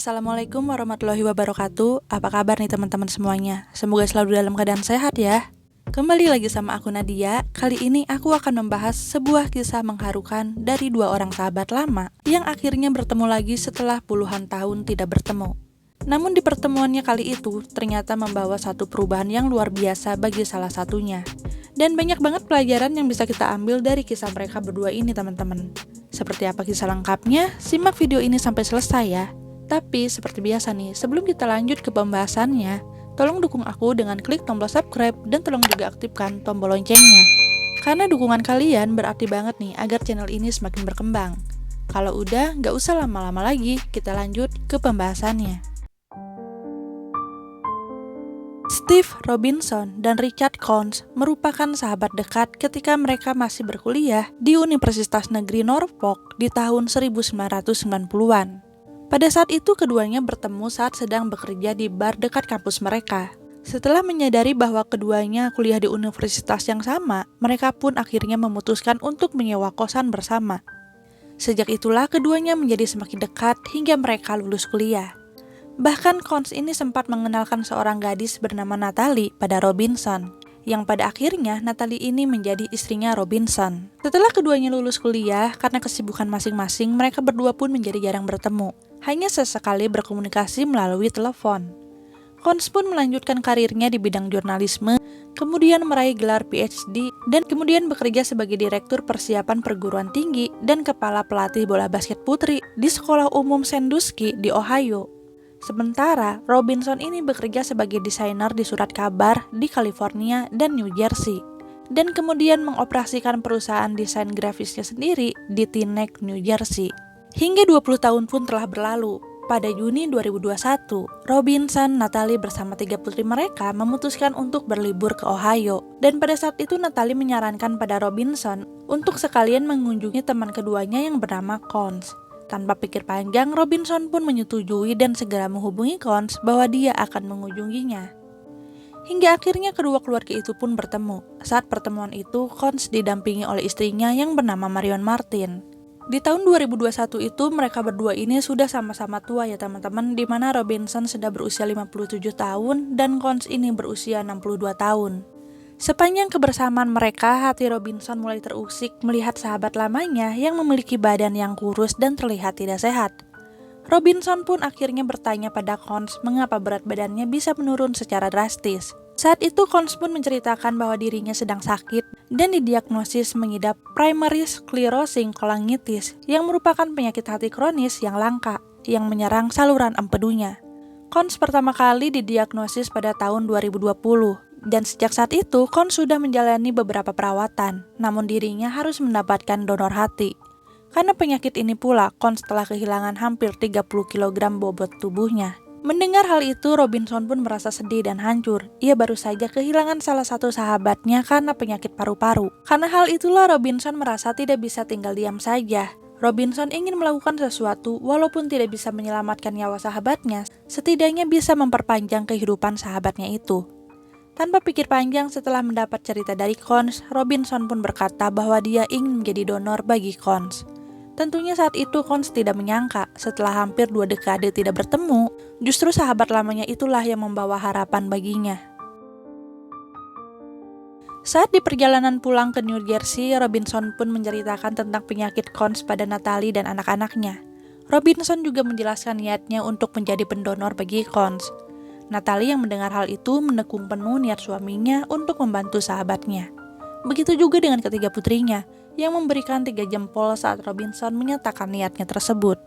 Assalamualaikum warahmatullahi wabarakatuh. Apa kabar nih teman-teman semuanya? Semoga selalu dalam keadaan sehat ya. Kembali lagi sama aku Nadia. Kali ini aku akan membahas sebuah kisah mengharukan dari dua orang sahabat lama yang akhirnya bertemu lagi setelah puluhan tahun tidak bertemu. Namun di pertemuannya kali itu ternyata membawa satu perubahan yang luar biasa bagi salah satunya. Dan banyak banget pelajaran yang bisa kita ambil dari kisah mereka berdua ini teman-teman. Seperti apa kisah lengkapnya? Simak video ini sampai selesai ya. Tapi seperti biasa nih, sebelum kita lanjut ke pembahasannya, tolong dukung aku dengan klik tombol subscribe dan tolong juga aktifkan tombol loncengnya. Karena dukungan kalian berarti banget nih agar channel ini semakin berkembang. Kalau udah, nggak usah lama-lama lagi, kita lanjut ke pembahasannya. Steve Robinson dan Richard Coontz merupakan sahabat dekat ketika mereka masih berkuliah di Universitas Negeri Norfolk di tahun 1990-an. Pada saat itu keduanya bertemu saat sedang bekerja di bar dekat kampus mereka. Setelah menyadari bahwa keduanya kuliah di universitas yang sama, mereka pun akhirnya memutuskan untuk menyewa kosan bersama. Sejak itulah keduanya menjadi semakin dekat hingga mereka lulus kuliah. Bahkan Coontz ini sempat mengenalkan seorang gadis bernama Natalie pada Robinson, yang pada akhirnya Natalie ini menjadi istrinya Robinson. Setelah keduanya lulus kuliah, karena kesibukan masing-masing, mereka berdua pun menjadi jarang bertemu. Hanya sesekali berkomunikasi melalui telepon. Coontz pun melanjutkan karirnya di bidang jurnalisme, kemudian meraih gelar PhD, dan kemudian bekerja sebagai direktur persiapan perguruan tinggi dan kepala pelatih bola basket putri di Sekolah Umum Sandusky di Ohio. Sementara, Robinson ini bekerja sebagai desainer di surat kabar di California dan New Jersey, dan kemudian mengoperasikan perusahaan desain grafisnya sendiri di Teaneck, New Jersey. Hingga 20 tahun pun telah berlalu. Pada Juni 2021, Robinson, Natalie bersama 3 putri mereka memutuskan untuk berlibur ke Ohio. Dan pada saat itu Natalie menyarankan pada Robinson untuk sekalian mengunjungi teman keduanya yang bernama Coontz. Tanpa pikir panjang, Robinson pun menyetujui dan segera menghubungi Coontz bahwa dia akan mengunjunginya. Hingga akhirnya kedua keluarga itu pun bertemu. Saat pertemuan itu, Coontz didampingi oleh istrinya yang bernama Marion Martin. Di tahun 2021 itu mereka berdua ini sudah sama-sama tua ya teman-teman, di mana Robinson sudah berusia 57 tahun dan Coontz ini berusia 62 tahun. Sepanjang kebersamaan mereka, hati Robinson mulai terusik melihat sahabat lamanya yang memiliki badan yang kurus dan terlihat tidak sehat. Robinson pun akhirnya bertanya pada Coontz mengapa berat badannya bisa menurun secara drastis. Saat itu Coontz pun menceritakan bahwa dirinya sedang sakit dan didiagnosis mengidap primary sclerosing cholangitis yang merupakan penyakit hati kronis yang langka yang menyerang saluran empedunya. Coontz pertama kali didiagnosis pada tahun 2020 dan sejak saat itu Coontz sudah menjalani beberapa perawatan, namun dirinya harus mendapatkan donor hati. Karena penyakit ini pula Coontz telah kehilangan hampir 30 kg bobot tubuhnya. Mendengar hal itu, Robinson pun merasa sedih dan hancur. Ia baru saja kehilangan salah satu sahabatnya karena penyakit paru-paru. Karena hal itulah Robinson merasa tidak bisa tinggal diam saja. Robinson ingin melakukan sesuatu walaupun tidak bisa menyelamatkan nyawa sahabatnya, setidaknya bisa memperpanjang kehidupan sahabatnya itu. Tanpa pikir panjang setelah mendapat cerita dari Coontz, Robinson pun berkata bahwa dia ingin menjadi donor bagi Coontz. Tentunya saat itu Coontz tidak menyangka setelah hampir 2 dekade tidak bertemu, justru sahabat lamanya itulah yang membawa harapan baginya. Saat di perjalanan pulang ke New Jersey, Robinson pun menceritakan tentang penyakit Coontz pada Natalie dan anak-anaknya. Robinson juga menjelaskan niatnya untuk menjadi pendonor bagi Coontz. Natalie yang mendengar hal itu mendukung penuh niat suaminya untuk membantu sahabatnya. Begitu juga dengan ketiga putrinya, yang memberikan 3 jempol saat Robinson menyatakan niatnya tersebut.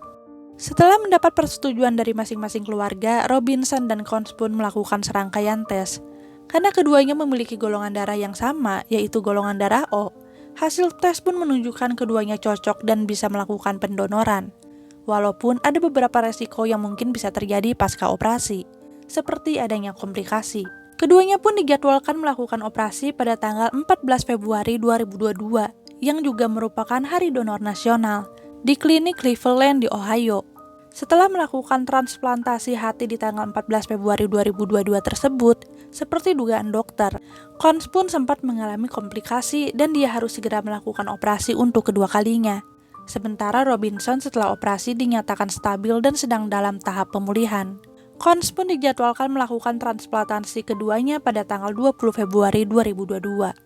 Setelah mendapat persetujuan dari masing-masing keluarga, Robinson dan Coontz pun melakukan serangkaian tes. Karena keduanya memiliki golongan darah yang sama, yaitu golongan darah O, hasil tes pun menunjukkan keduanya cocok dan bisa melakukan pendonoran. Walaupun ada beberapa resiko yang mungkin bisa terjadi pasca operasi, seperti adanya komplikasi. Keduanya pun dijadwalkan melakukan operasi pada tanggal 14 Februari 2022, yang juga merupakan Hari Donor Nasional, di klinik Cleveland di Ohio. Setelah melakukan transplantasi hati di tanggal 14 Februari 2022 tersebut, seperti dugaan dokter, Coontz pun sempat mengalami komplikasi dan dia harus segera melakukan operasi untuk kedua kalinya. Sementara Robinson setelah operasi dinyatakan stabil dan sedang dalam tahap pemulihan. Cons pun dijadwalkan melakukan transplantasi keduanya pada tanggal 20 Februari 2022.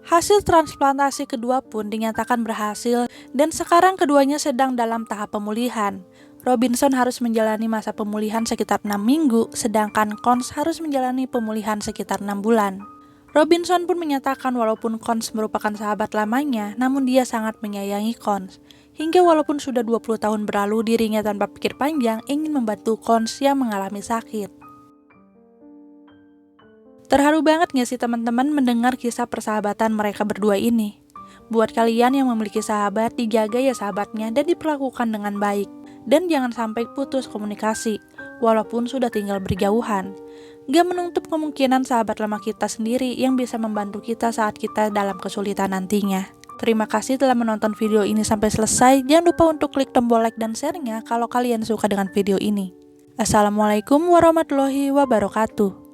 Hasil transplantasi kedua pun dinyatakan berhasil dan sekarang keduanya sedang dalam tahap pemulihan. Robinson harus menjalani masa pemulihan sekitar 6 minggu, sedangkan Cons harus menjalani pemulihan sekitar 6 bulan. Robinson pun menyatakan walaupun Cons merupakan sahabat lamanya, namun dia sangat menyayangi Cons. Hingga walaupun sudah 20 tahun berlalu, dirinya tanpa pikir panjang ingin membantu Cons yang mengalami sakit. Terharu banget gak sih teman-teman mendengar kisah persahabatan mereka berdua ini? Buat kalian yang memiliki sahabat, dijaga ya sahabatnya dan diperlakukan dengan baik. Dan jangan sampai putus komunikasi, walaupun sudah tinggal berjauhan. Gak menutup kemungkinan sahabat lama kita sendiri yang bisa membantu kita saat kita dalam kesulitan nantinya. Terima kasih telah menonton video ini sampai selesai. Jangan lupa untuk klik tombol like dan share-nya kalau kalian suka dengan video ini. Assalamualaikum warahmatullahi wabarakatuh.